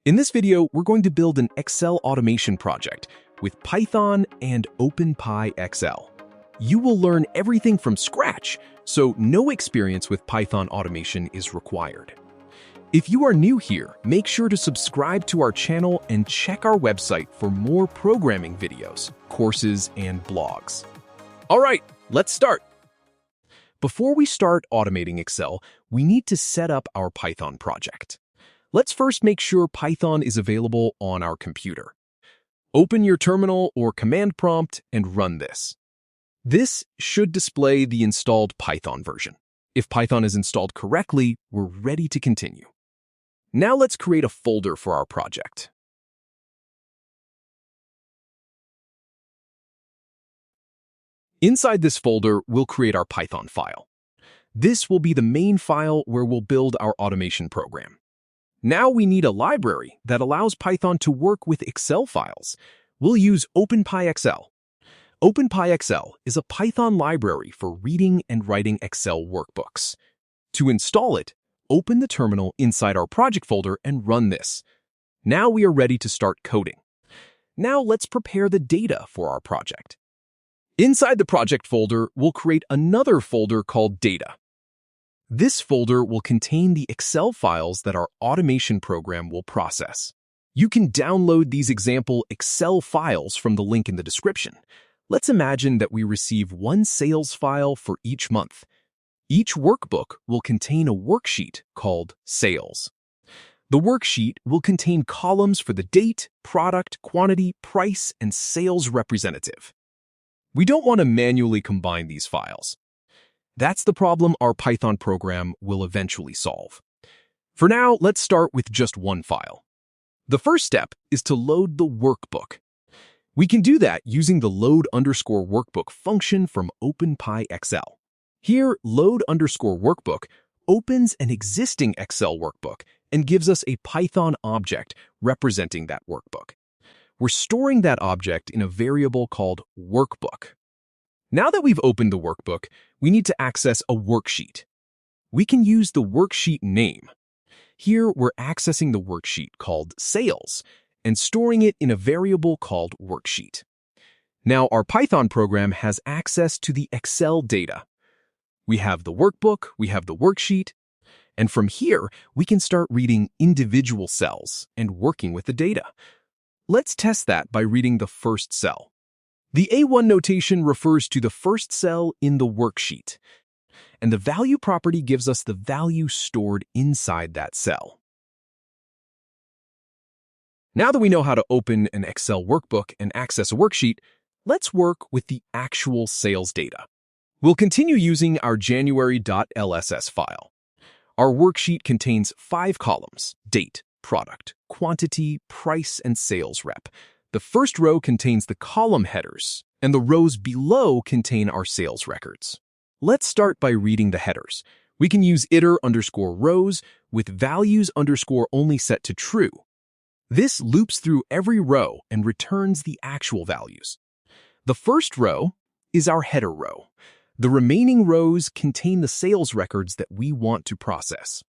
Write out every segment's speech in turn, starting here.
In this video, we're going to build an Excel automation project with Python and OpenPyXL. You will learn everything from scratch, so no experience with Python automation is required. If you are new here, make sure to subscribe to our channel and check our website for more programming videos, courses, and blogs. All right, let's start. Before we start automating Excel, we need to set up our Python project. Let's first make sure Python is available on our computer. Open your terminal or command prompt and run this. This should display the installed Python version. If Python is installed correctly, we're ready to continue. Now let's create a folder for our project. Inside this folder, we'll create our Python file. This will be the main file where we'll build our automation program. Now we need a library that allows Python to work with Excel files. We'll use OpenPyXL. OpenPyXL is a Python library for reading and writing Excel workbooks. To install it, open the terminal inside our project folder and run this. Now we are ready to start coding. Now let's prepare the data for our project. Inside the project folder, we'll create another folder called Data. This folder will contain the Excel files that our automation program will process. You can download these example Excel files from the link in the description. Let's imagine that we receive one sales file for each month. Each workbook will contain a worksheet called Sales. The worksheet will contain columns for the date, product, quantity, price, and sales representative. We don't want to manually combine these files. That's the problem our Python program will eventually solve. For now, let's start with just one file. The first step is to load the workbook. We can do that using the load_workbook function from OpenPyXL. Here, load_workbook opens an existing Excel workbook and gives us a Python object representing that workbook. We're storing that object in a variable called workbook. Now that we've opened the workbook, we need to access a worksheet. We can use the worksheet name. Here, we're accessing the worksheet called Sales and storing it in a variable called worksheet. Now, our Python program has access to the Excel data. We have the workbook, we have the worksheet, and from here, we can start reading individual cells and working with the data. Let's test that by reading the first cell. The A1 notation refers to the first cell in the worksheet, and the value property gives us the value stored inside that cell. Now that we know how to open an Excel workbook and access a worksheet, let's work with the actual sales data. We'll continue using our January.lss file. Our worksheet contains 5 columns: date, product, quantity, price, and sales rep. The first row contains the column headers, and the rows below contain our sales records. Let's start by reading the headers. We can use iter_rows with values underscore only set to true. This loops through every row and returns the actual values. The first row is our header row. The remaining rows contain the sales records that we want to process.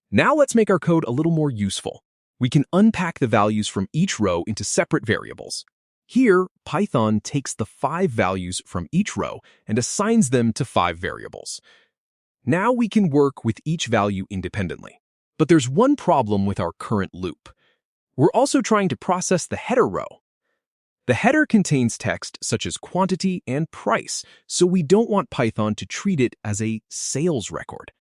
Now let's make our code a little more useful. We can unpack the values from each row into separate variables. Here, Python takes the 5 values from each row and assigns them to 5 variables. Now we can work with each value independently. But there's one problem with our current loop. We're also trying to process the header row. The header contains text such as quantity and price, so we don't want Python to treat it as a sales record.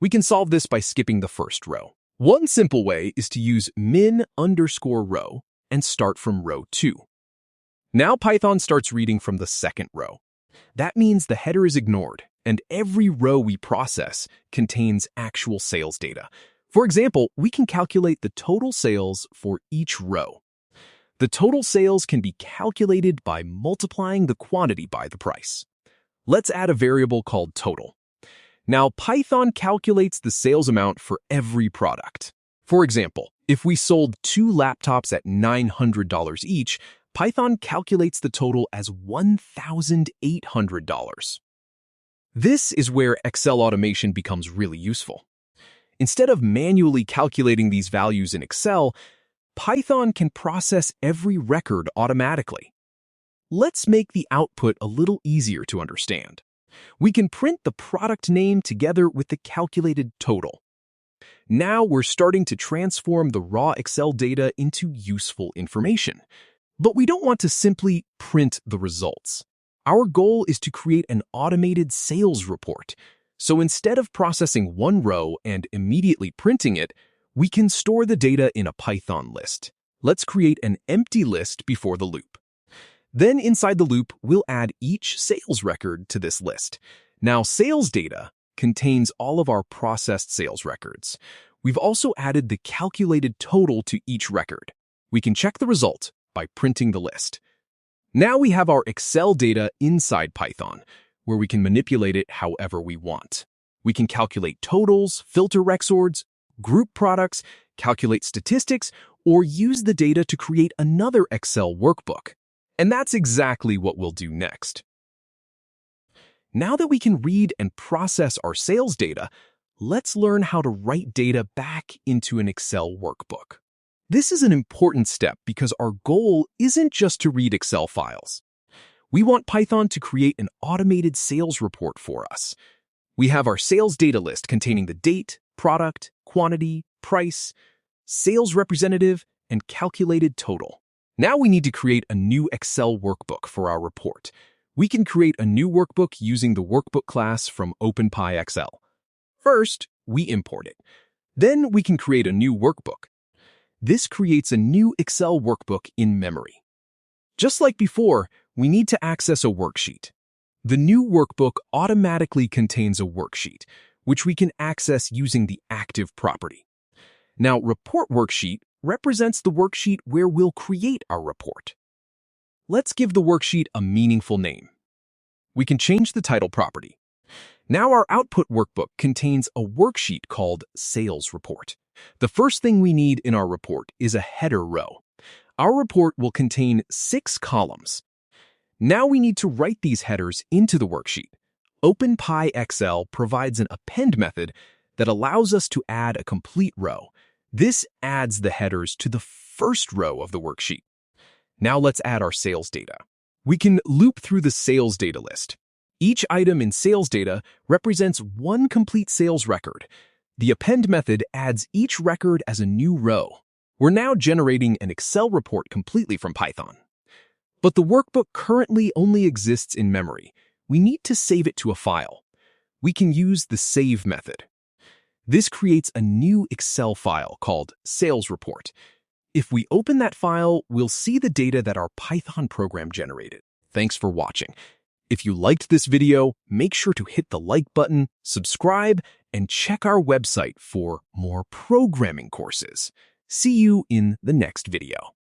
We can solve this by skipping the first row. One simple way is to use min_row and start from row 2. Now Python starts reading from the second row. That means the header is ignored, and every row we process contains actual sales data. For example, we can calculate the total sales for each row. The total sales can be calculated by multiplying the quantity by the price. Let's add a variable called total. Now, Python calculates the sales amount for every product. For example, if we sold 2 laptops at $900 each, Python calculates the total as $1,800. This is where Excel automation becomes really useful. Instead of manually calculating these values in Excel, Python can process every record automatically. Let's make the output a little easier to understand. We can print the product name together with the calculated total. Now we're starting to transform the raw Excel data into useful information. But we don't want to simply print the results. Our goal is to create an automated sales report. So instead of processing one row and immediately printing it, we can store the data in a Python list. Let's create an empty list before the loop. Then inside the loop, we'll add each sales record to this list. Now, sales data contains all of our processed sales records. We've also added the calculated total to each record. We can check the result by printing the list. Now we have our Excel data inside Python, where we can manipulate it however we want. We can calculate totals, filter records, group products, calculate statistics, or use the data to create another Excel workbook. And that's exactly what we'll do next. Now that we can read and process our sales data, let's learn how to write data back into an Excel workbook. This is an important step because our goal isn't just to read Excel files. We want Python to create an automated sales report for us. We have our sales data list containing the date, product, quantity, price, sales representative, and calculated total. Now we need to create a new Excel workbook for our report. We can create a new workbook using the workbook class from OpenPyXL. First, we import it. Then we can create a new workbook. This creates a new Excel workbook in memory. Just like before, we need to access a worksheet. The new workbook automatically contains a worksheet, which we can access using the active property. Now, report worksheet represents the worksheet where we'll create our report. Let's give the worksheet a meaningful name. We can change the title property. Now our output workbook contains a worksheet called Sales Report. The first thing we need in our report is a header row. Our report will contain 6 columns. Now we need to write these headers into the worksheet. OpenPyXL provides an append method that allows us to add a complete row. This adds the headers to the first row of the worksheet. Now let's add our sales data. We can loop through the sales data list. Each item in sales data represents one complete sales record. The append method adds each record as a new row. We're now generating an Excel report completely from Python. But the workbook currently only exists in memory. We need to save it to a file. We can use the save method. This creates a new Excel file called Sales Report. If we open that file, we'll see the data that our Python program generated. Thanks for watching. If you liked this video, make sure to hit the like button, subscribe, and check our website for more programming courses. See you in the next video.